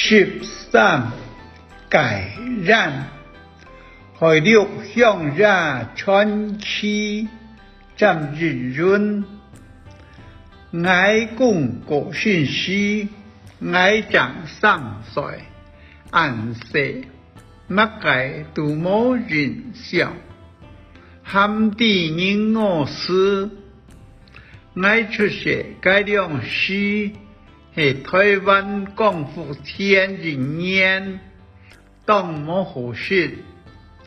13改染，海陆向热春气，占日润。爱公过信息，爱长3岁，按世乜計都冇人想，喊地人我事。愛出世改良師，係台灣光復前1年，當冇好事，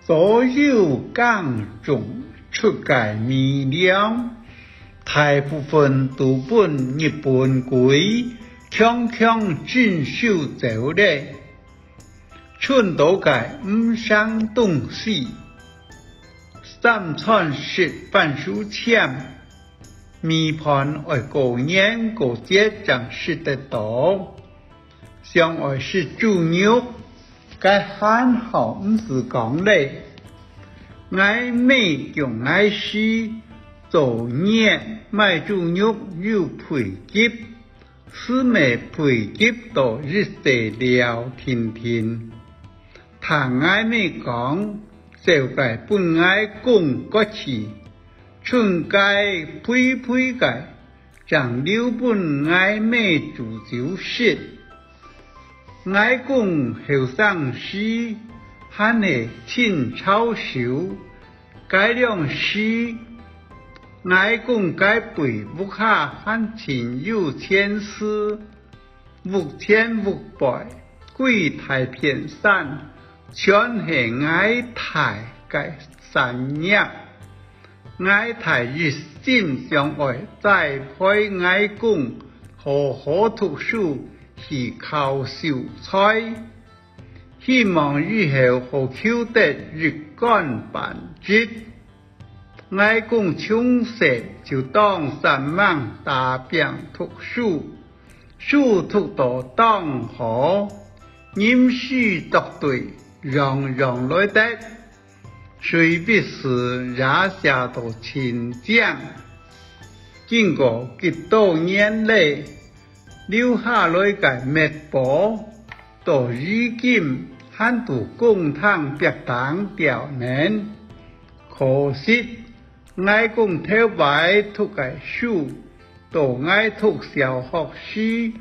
所有港中出界未了。大部分都本日本鬼，強盡手走咧，春到界唔想東西，3川食飯書簽，米盤愛過年過節正食得到，想愛食豬肉，該很好唔是講咧，愛美強愛食。做年買豬肉有配給，四味配給到日食了天。唐愛美講，小介本愛講國詞，春介配介，長留本愛美煮酒食，愛講後生時，還係清炒手，改良時。愛公該背不下還情有千絲，無千無百，鬼太偏散，全係愛太該散入，愛太熱心相愛，再配愛公好好讀書，是靠小菜，希望日後好求得日干辦職。愛公窮時就當3萬大病讀書，書讀到當好，飲書讀對，樣來得，雖必是也下到清講。經過幾多年嚟，留下來嘅脈搏，到如今還都共同別當表面，可惜。愛公頭擺讀嘅書，都愛讀小學時，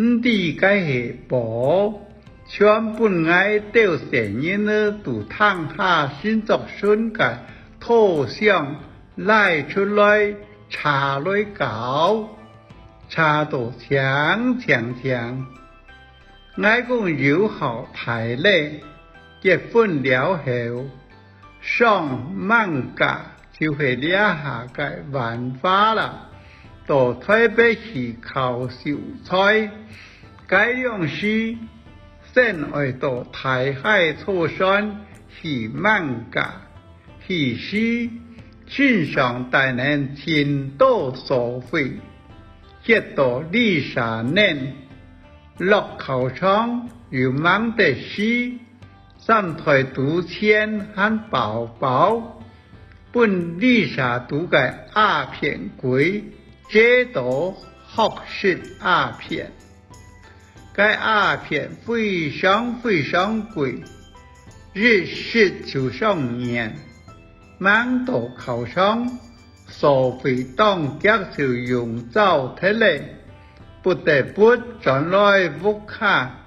唔知該係寶，全本愛到成人呢都躺下先作順嘅圖像來出來查來搞，查到強，愛公有好太累，結婚了後，上萬家。就會掠下個玩法啦，到台北去烤小菜，改良時先愛到台海草山去萬家，去時欣賞大人前多所費，接到麗莎嫩，落考場有忙的時，3台賭錢和包。本麗莎讀嘅鴉片貴，這都學識鴉片。該鴉片非常貴，日食就上年，忙到考場，所費當家就用走體嚟，不得不轉來屋卡，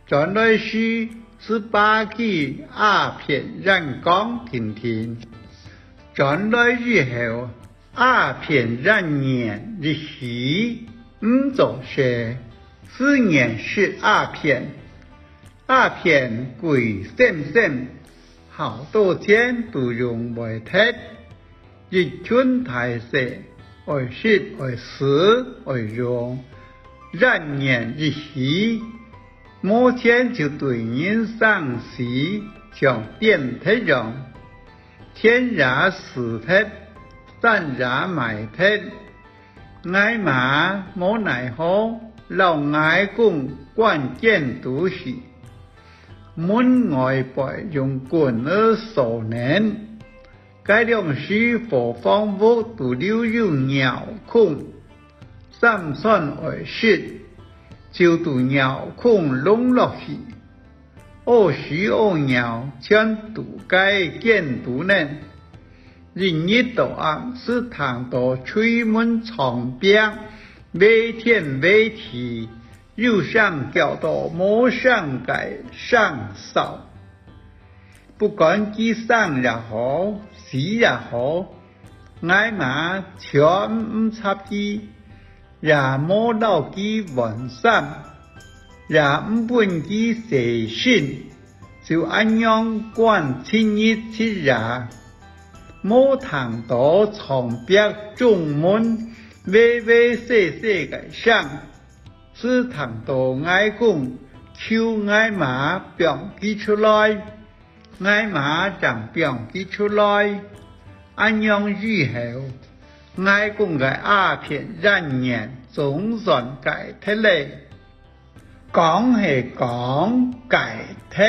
轉來時18支鴉片染光天。轉來以後，鴉片染年日時，唔做事，4年食鴉片貴閃，好多錢都用唔得，日春大勢，愛食愛食愛用，染年日時，冇錢就對人生時，像電梯樣。天然死鐵，山然埋鐵，愛嘛冇奈何，老愛公關鍵都是，門外輩用棍兒掃人，改良時佛方屋都留有鳥孔，3川愛食，就度遥控拢落去，恶虚恶鸟全度该见度呢。人一到暗是堂到吹门床边，每天每地，有上叫到冇上改上少。不管几上也好，死也好，挨嘛全唔插机，也冇留机完善，也唔本机写信，就安样管亲日七日，冇谈到床边中门，微微细细嘅上，是谈到挨讲，求挨嘛表记出来。挨马长表记出来，安样以后，挨讲嘅鸦片人言总算改脱咧。讲系讲改脱，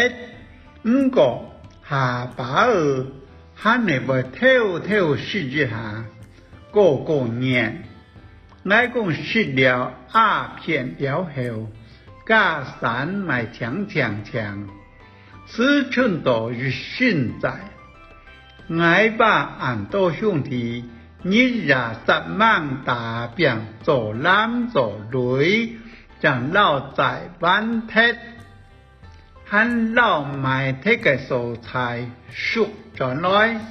不过下巴儿还系会偷偷试一下，个年。挨讲食了鸦片了后，加散埋强。此程度与现在，挨把俺多兄弟，日日10万大病做男做女，将老在晚贴，和老埋贴嘅素材熟转来，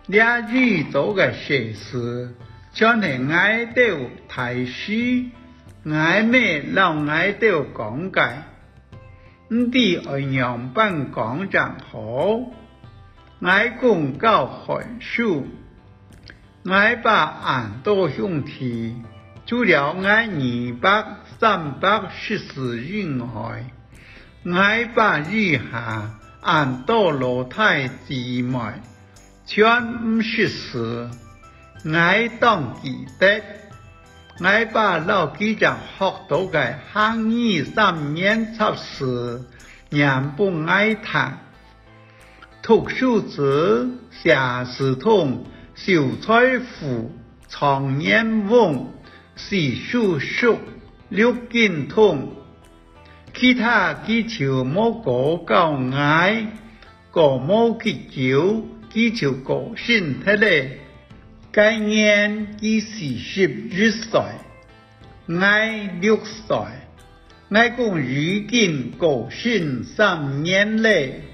俩宇宙嘅写事，全系挨到太师，挨咩老挨到讲解。啲爱样本讲真好，挨讲到很书，挨把俺多兄弟，除了挨200-314人外，挨把以下俺多老太姊妹，全唔识事，挨当记得。挨把老记者学到嘅行2-3年测试，人不爱谈。读书子、写史通、秀才府、常年翁、是书书、六经通，其他技巧冇個夠挨，個冇技巧，技巧個性睇咧。该年佢41歲，挨6歲，挨共如今個性3年咧。